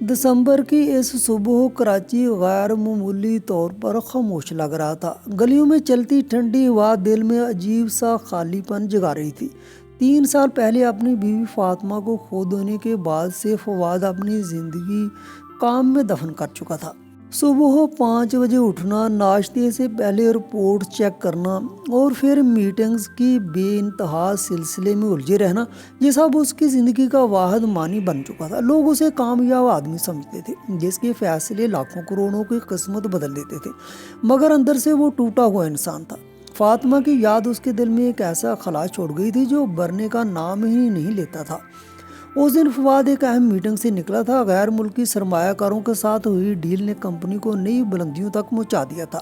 दिसंबर की इस सुबह कराची गैर मामूली तौर पर खामोश लग रहा था। गलियों में चलती ठंडी हवा दिल में अजीब सा खालीपन जगा रही थी। 3 साल पहले अपनी बीवी फातिमा को खो देने के बाद से फवाद अपनी जिंदगी काम में दफन कर चुका था। सुबह 5 बजे उठना, नाश्ते से पहले रिपोर्ट चेक करना और फिर मीटिंग्स की बेइंतहा सिलसिले में उलझे रहना, ये सब उसकी ज़िंदगी का वाहिद मानी बन चुका था। लोग उसे कामयाब आदमी समझते थे जिसके फैसले लाखों करोड़ों की किस्मत बदल देते थे, मगर अंदर से वो टूटा हुआ इंसान था। फातिमा की याद उसके दिल में एक ऐसा खला छोड़ गई थी जो भरने का नाम ही नहीं लेता था। उस दिन फवाद एक अहम मीटिंग से निकला था। गैर मुल्की सरमायाकारों के साथ हुई डील ने कंपनी को नई बुलंदियों तक पहुंचा दिया था,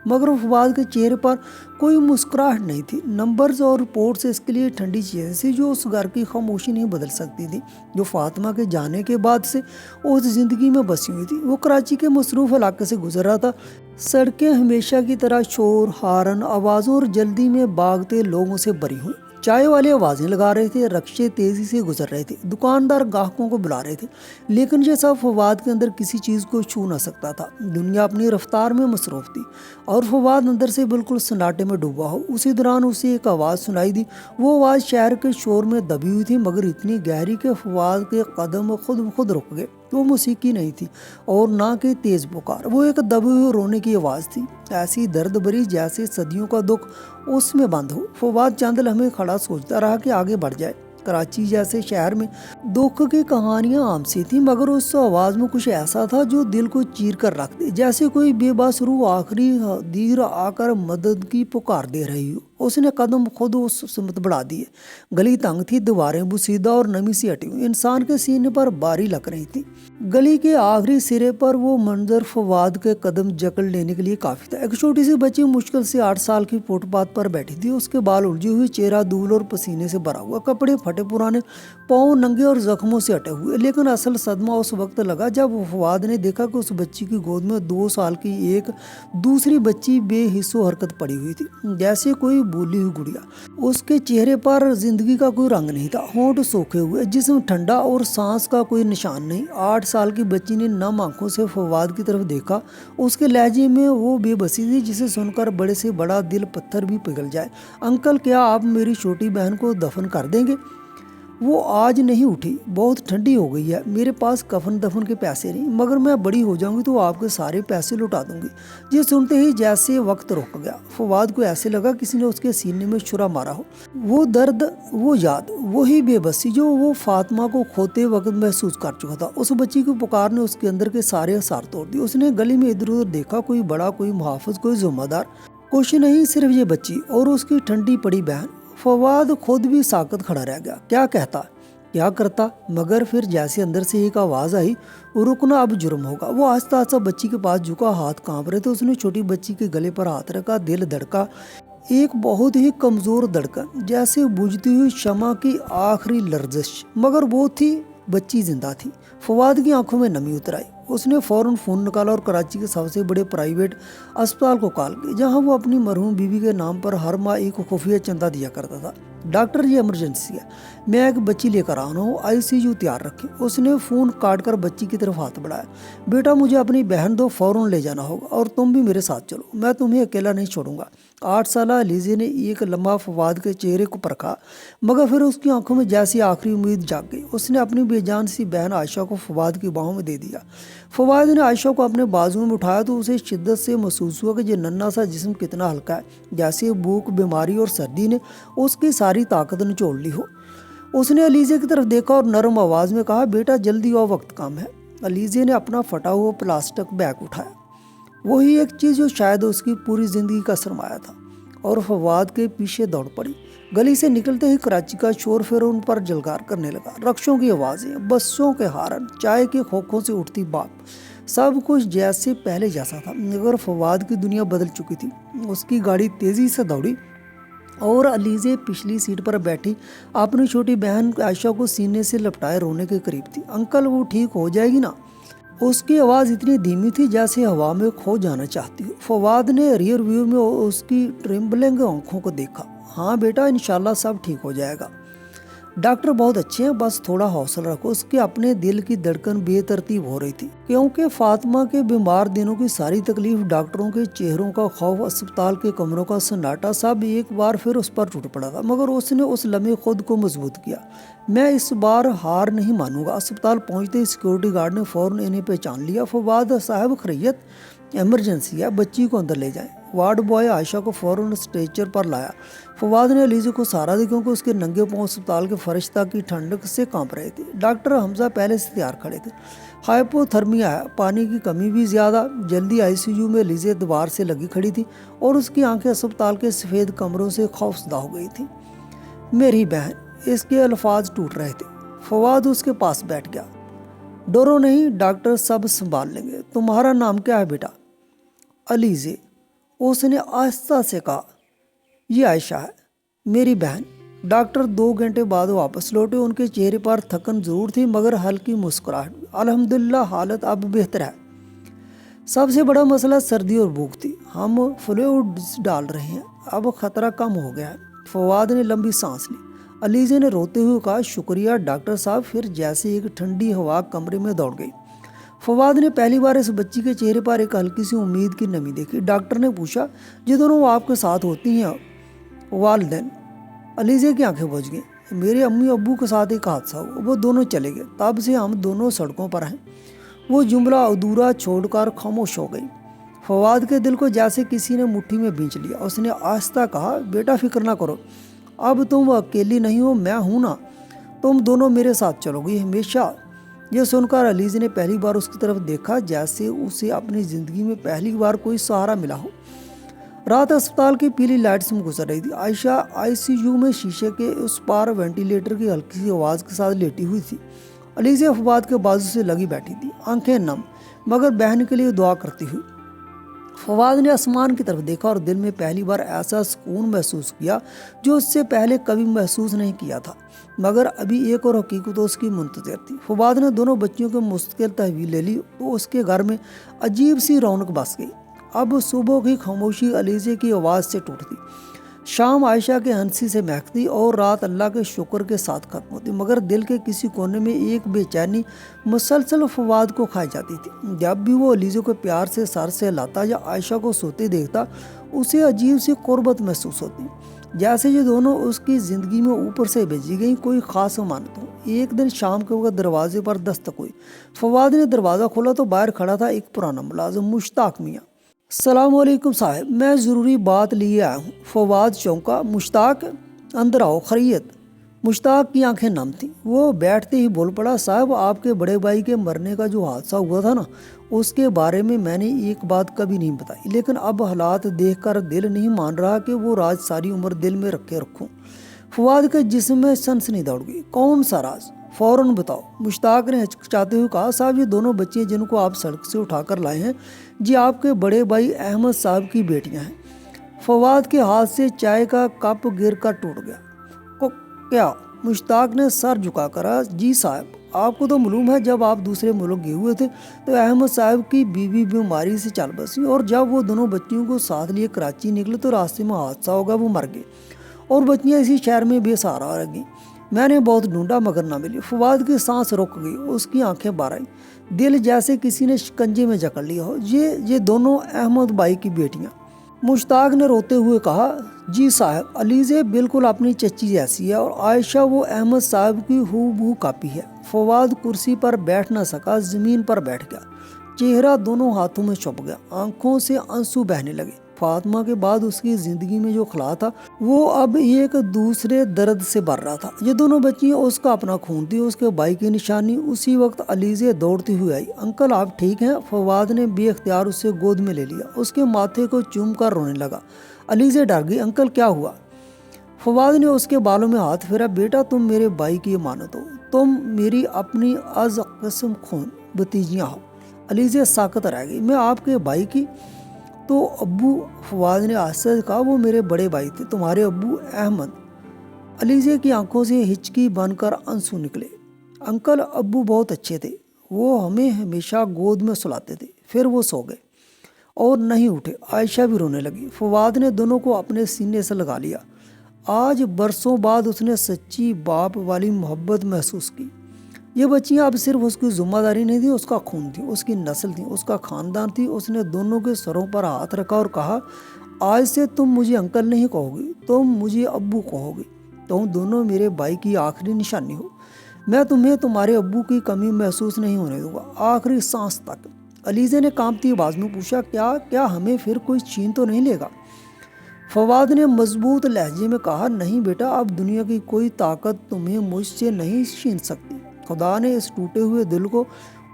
मगर फवाद के चेहरे पर कोई मुस्कुराहट नहीं थी। नंबर्स और रिपोर्ट्स इसके लिए ठंडी चीज़ें थी जो उस घर की खामोशी नहीं बदल सकती थी, जो फातिमा के जाने के बाद से उस ज़िंदगी में बसी हुई थी। वो कराची के मसरूफ़ इलाके से गुजर रहा था। सड़कें हमेशा की तरह शोर, हारन, आवाज़ों और जल्दी में भागते लोगों से भरी हुई। चाय वाले आवाज़ें लगा रहे थे, रक्शे तेज़ी से गुजर रहे थे, दुकानदार ग्राहकों को बुला रहे थे, लेकिन ये सब फवाद के अंदर किसी चीज़ को छू ना सकता था। दुनिया अपनी रफ्तार में मसरूफ़ थी और फवाद अंदर से बिल्कुल सन्नाटे में डूबा हो। उसी दौरान उसे एक आवाज़ सुनाई दी। वो आवाज़ शहर के शोर में दबी हुई थी, मगर इतनी गहरी कि फवाद के कदम खुद ब खुद रुक गए। वो मौसीकी नहीं थी और ना कि तेज़ पुकार, वो एक दबे हुए रोने की आवाज़ थी, ऐसी दर्द भरी जैसे सदियों का दुख उसमें बंद हो। फवाद चंद लम्हे खड़ा सोचता रहा कि आगे बढ़ जाए। कराची जैसे शहर में दुख की कहानियां आम सी थी, मगर उस आवाज़ में कुछ ऐसा था जो दिल को चीर कर रख दे, जैसे कोई बेबस रूह आखिरी दीर आकर मदद की पुकार दे रही हो। उसने कदम खुद उस सिमत बढ़ा दिए। गली तंग थी, दीवारें बुसीदा और नमी सी हटी हुई इंसान के सीने पर बारी लग रही थी। गली के आखिरी सिरे पर वो मंजर फवाद के कदम जकड़ लेने के लिए काफ़ी था। एक छोटी सी बच्ची मुश्किल से 8 साल की फुटपाथ पर बैठी थी। उसके बाल उलझे हुए, चेहरा धूल और पसीने से भरा हुआ, कपड़े फटे पुराने, पाँव नंगे और जख्मों से अटे हुए। लेकिन असल सदमा उस वक्त लगा जब फवाद ने देखा कि उस बच्ची की गोद में 2 साल की एक दूसरी बच्ची बेहिस्सो हरकत पड़ी हुई थी, जैसे कोई भूली हुई गुड़िया। उसके चेहरे पर जिंदगी का कोई रंग नहीं था, होंठ सूखे हुए, जिस्म ठंडा और सांस का कोई निशान नहीं। 8 साल की बच्ची ने नम आंखों से फवाद की तरफ देखा। उसके लहजे में वो बेबसी थी जिसे सुनकर बड़े से बड़ा दिल पत्थर भी पिघल जाए। अंकल, क्या आप मेरी छोटी बहन को दफन कर देंगे? वो आज नहीं उठी, बहुत ठंडी हो गई है। मेरे पास कफन दफन के पैसे नहीं, मगर मैं बड़ी हो जाऊंगी तो आपके सारे पैसे लौटा दूंगी। ये सुनते ही जैसे वक्त रुक गया। फवाद को ऐसे लगा किसी ने उसके सीने में छुरा मारा हो। वो दर्द, वो याद, वही बेबसी जो वो फातिमा को खोते वक्त महसूस कर चुका था। उस बच्ची की पुकार ने उसके अंदर के सारे आसार तोड़ दिए। उसने गली में इधर उधर देखा, कोई बड़ा, कोई मुहाफिज, कोई जिम्मेदार, कुछ नहीं, सिर्फ ये बच्ची और उसकी ठंडी पड़ी बहन। फवाद खुद भी साकत खड़ा रह गया। क्या कहता, क्या करता, मगर फिर जैसे अंदर से एक आवाज़ आई, रुकना अब जुर्म होगा। वो आस्ता आस्ता बच्ची के पास झुका, हाथ कांप रहे थे। उसने छोटी बच्ची के गले पर हाथ रखा, दिल धड़का, एक बहुत ही कमज़ोर धड़कन, जैसे बुझती हुई शमा की आखिरी लर्जिश, मगर वो थी, बच्ची जिंदा थी। फवाद की आंखों में नमी उतर आई। उसने फौरन फ़ोन निकाला और कराची के सबसे बड़े प्राइवेट अस्पताल को कॉल की, जहां वो अपनी मरहूम बीवी के नाम पर हर माह एक खुफिया चंदा दिया करता था। डॉक्टर, ये इमरजेंसी है, मैं एक बच्ची लेकर आ रहा हूँ, ICU तैयार रखें। उसने फ़ोन काट कर बच्ची की तरफ हाथ बढ़ाया। बेटा, मुझे अपनी बहन दो, फ़ौरन ले जाना होगा और तुम भी मेरे साथ चलो, मैं तुम्हें अकेला नहीं छोड़ूंगा। 8 साल लीजे ने एक लम्हा फवाद के चेहरे को परखा, मगर फिर उसकी आंखों में जैसी आखिरी उम्मीद जाग गई। उसने अपनी बेजान सी बहन आयशा को फवाद की बाहों में दे दिया। फवाद ने आयशा को अपने बाजुओं में उठाया तो उसे शिद्दत से महसूस हुआ कि ये नन्हा सा जिस्म कितना हल्का है, जैसे भूख, बीमारी और सर्दी ने उसकी सारी ताकत निचोड़ ली हो। उसने अलीजे की तरफ देखा और नरम आवाज़ में कहा, बेटा जल्दी आओ, वक्त कम है। अलीजे ने अपना फटा हुआ प्लास्टिक बैग उठाया, वही एक चीज़ जो शायद उसकी पूरी ज़िंदगी का सरमाया था, और फवाद के पीछे दौड़ पड़ी। गली से निकलते ही कराची का शोर फिर उन पर जलगार करने लगा। रक्शों की आवाज़ें, बसों के हारन, चाय के खोखों से उठती बाप, सब कुछ जैसे पहले जैसा था, मगर फवाद की दुनिया बदल चुकी थी। उसकी गाड़ी तेज़ी से दौड़ी और अलीजे पिछली सीट पर बैठी अपनी छोटी बहन आयशा को सीने से लपटाए रोने के करीब थी। अंकल, वो ठीक हो जाएगी ना? उसकी आवाज़ इतनी धीमी थी जैसे हवा में खो जाना चाहती हो। फवाद ने रियर व्यू में उसकी ट्रिम्बलिंग आंखों को देखा। हाँ बेटा, इंशाल्लाह सब ठीक हो जाएगा। डॉक्टर बहुत अच्छे हैं, बस थोड़ा हौसला रखो। उसके अपने दिल की धड़कन बेतरतीब हो रही थी, क्योंकि फातिमा के बीमार दिनों की सारी तकलीफ, डॉक्टरों के चेहरों का खौफ, अस्पताल के कमरों का सन्नाटा, सब एक बार फिर उस पर टूट पड़ा था। मगर उसने उस लम्हे खुद को मजबूत किया। मैं इस बार हार नहीं मानूंगा। अस्पताल पहुंचते ही सिक्योरिटी गार्ड ने फौरन इन्हें पहचान लिया। फवाद साहब, खैरियत? इमरजेंसी है, बच्ची को अंदर ले जाएं। वार्ड बॉय आयशा को फौरन स्ट्रेचर पर लाया। फवाद ने अलीज़े को सहारा दिया, क्योंकि उसके नंगे पांव अस्पताल के फर्श तक की ठंडक से कांप रहे थे। डॉक्टर हमजा पहले से तैयार खड़े थे। हाइपोथर्मिया है, पानी की कमी भी ज़्यादा। जल्दी आईसीयू में अलीज़े दीवार से लगी खड़ी थी और उसकी आंखें अस्पताल के सफ़ेद कमरों से खौफजदा हो गई थी। मेरी बहन, इसके अल्फाज टूट रहे थे। फवाद उसके पास बैठ गया। डरो नहीं, डॉक्टर सब संभाल लेंगे। तुम्हारा नाम क्या है बेटा? अलीज़े, उसने आहिस्ता से कहा। ये आयशा है, मेरी बहन। डॉक्टर 2 घंटे बाद वापस लौटे। उनके चेहरे पर थकन जरूर थी, मगर हल्की मुस्कुराहट भी। अल्हम्दुलिल्लाह, हालत अब बेहतर है। सबसे बड़ा मसला सर्दी और भूख थी। हम फ्लूइड्स डाल रहे हैं, अब खतरा कम हो गया है। फवाद ने लंबी सांस ली। अलीज़े ने रोते हुए कहा, शुक्रिया डॉक्टर साहब। फिर जैसे एक ठंडी हवा कमरे में दौड़ गई। फवाद ने पहली बार इस बच्ची के चेहरे पर एक हल्की सी उम्मीद की नमी देखी। डॉक्टर ने पूछा, ये दोनों आपके साथ होती हैं वालिदैन? अलीज़े की आंखें बुझ गईं। मेरे अम्मी अब्बू के साथ एक हादसा हुआ, वो दोनों चले गए, तब से हम दोनों सड़कों पर हैं। वो जुमला अधूरा छोड़कर खामोश हो गई। फवाद के दिल को जैसे किसी ने मुट्ठी में खींच लिया। उसने आहिस्ता कहा, बेटा फिक्र ना करो, अब तुम अकेली नहीं हो, मैं हूं ना। तुम दोनों मेरे साथ चलोगी हमेशा। यह सुनकर अलीज़े ने पहली बार उसकी तरफ देखा, जैसे उसे अपनी ज़िंदगी में पहली बार कोई सहारा मिला हो। रात अस्पताल की पीली लाइट्स में गुजर रही थी। आयशा आईसीयू में शीशे के उस पार वेंटिलेटर की हल्की सी आवाज़ के साथ लेटी हुई थी। अलीज़े फवाद के बाजू से लगी बैठी थी, आंखें नम, मगर बहन के लिए दुआ करती हुई। फवाद ने आसमान की तरफ देखा और दिल में पहली बार ऐसा सुकून महसूस किया जो उससे पहले कभी महसूस नहीं किया था। मगर अभी एक और हकीकत तो उसकी मुंतज़िर थी। फवाद ने दोनों बच्चियों की मुस्तकिल तहवील ले ली तो उसके घर में अजीब सी रौनक बस गई। अब सुबह की खामोशी अलीज़े की आवाज़ से टूटती, शाम आयशा के हंसी से महकती और रात अल्लाह के शुक्र के साथ खत्म होती। मगर दिल के किसी कोने में एक बेचैनी मुसलसल फवाद को खाई जाती थी। जब भी वो अलीज़े को प्यार से सर से हिलाता या आयशा को सोते देखता, उसे अजीब सी कुर्बत महसूस होती, जैसे ये दोनों उसकी ज़िंदगी में ऊपर से भेजी गई कोई ख़ास अमानत हो। एक दिन शाम के वक्त दरवाजे पर दस्तक हुई। फवाद ने दरवाज़ा खोला तो बाहर खड़ा था एक पुराना मुलाजिम, मुश्ताक मियाँ। सलाम अलैकुम साहब, मैं ज़रूरी बात लिए आया हूँ। फवाद चौंका। मुश्ताक, अंदर आओ, खैरियत? मुश्ताक की आंखें नम थीं। वो बैठते ही बोल पड़ा, साहब आपके बड़े भाई के मरने का जो हादसा हुआ था ना, उसके बारे में मैंने एक बात कभी नहीं बताई, लेकिन अब हालात देखकर दिल नहीं मान रहा कि वो राज सारी उम्र दिल में रखे रखूं। फवाद के जिस्म में सनसनी दौड़ गई। कौन सा राज? फौरन बताओ। मुश्ताक ने हिचकिचाते हुए कहा, साहब ये दोनों बच्चियां जिनको आप सड़क से उठाकर लाए हैं, जी आपके बड़े भाई अहमद साहब की बेटियां हैं। फवाद के हाथ से चाय का कप गिरकर टूट गया। क्या? मुश्ताक ने सर झुकाकर कहा, जी साहब, आपको तो मालूम है जब आप दूसरे मुल्क गए हुए थे तो अहमद साहब की बीवी बीमारी से चल बसी, और जब वो दोनों बच्चियों को साथ लिए कराची निकले तो रास्ते में हादसा होगा, वो मर गए और बच्चियाँ इसी शहर में बेसहारा रह गईं। मैंने बहुत ढूंढा मगर ना मिली। फवाद की सांस रुक गई, उसकी आंखें बाहर आई, दिल जैसे किसी ने शिकंजे में जकड़ लिया हो। ये दोनों अहमद भाई की बेटियाँ। मुश्ताक ने रोते हुए कहा, जी साहब, अलीज़े बिल्कुल अपनी चच्ची जैसी है और आयशा वो अहमद साहब की हूबहू कापी है। फवाद कुर्सी पर बैठ न सका, ज़मीन पर बैठ गया, चेहरा दोनों हाथों में छुप गया, आंखों से आंसू बहने लगे। फातिमा के बाद उसकी ज़िंदगी में जो खला था वो अब एक दूसरे दर्द से भर रहा था। ये दोनों बच्चियाँ उसका अपना खून थी, उसके भाई की निशानी। उसी वक्त अलीज़े दौड़ती हुई आई। अंकल आप ठीक हैं? फवाद ने बेख्तियार उसे गोद में ले लिया, उसके माथे को चूम कर रोने लगा। अलीज़े डर गई। अंकल क्या हुआ? फवाद ने उसके बालों में हाथ फेरा। बेटा तुम मेरे भाई की अमानत हो, तुम मेरी अपनी अज कसम खून भतीजियाँ हो। अलीज़े साकत रह गई। मैं आपके भाई की तो अब्बू, फवाद ने आस्ते से कहा, वो मेरे बड़े भाई थे, तुम्हारे अब्बू अहमद। अलीज़े की आंखों से हिचकी बनकर आंसू निकले। अंकल अब्बू बहुत अच्छे थे, वो हमें हमेशा गोद में सुलाते थे। फिर वो सो गए और नहीं उठे। आयशा भी रोने लगी। फवाद ने दोनों को अपने सीने से लगा लिया। آج برسوں بعد اس نے سچی باپ والی محبت محسوس کی۔ یہ بچیاں اب صرف اس کی ذمہ داری نہیں تھی، اس کا خون تھی، اس کی نسل تھی، اس کا خاندان تھی۔ اس نے دونوں کے سروں پر ہاتھ رکھا اور کہا، آج سے تم مجھے انکل نہیں کہو گی، تم مجھے ابو کہو گی۔ تم دونوں میرے بھائی کی آخری نشانی ہو۔ میں تمہیں تمہارے ابو کی کمی محسوس نہیں ہونے دوں گا، آخری سانس تک۔ علیزہ نے کانپتی آواز میں پوچھا، کیا ہمیں پھر کوئی چھین تو نہیں لے گا؟ فواد نے مضبوط لہجے میں کہا، نہیں بیٹا، اب دنیا کی کوئی طاقت تمہیں مجھ سے نہیں چھین سکتی۔ خدا نے اس ٹوٹے ہوئے دل کو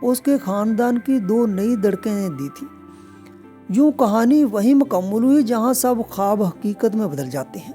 اس کے خاندان کی 2 نئی دھڑکنیں دی تھی۔ یوں کہانی وہیں مکمل ہوئی جہاں سب خواب حقیقت میں بدل جاتے ہیں۔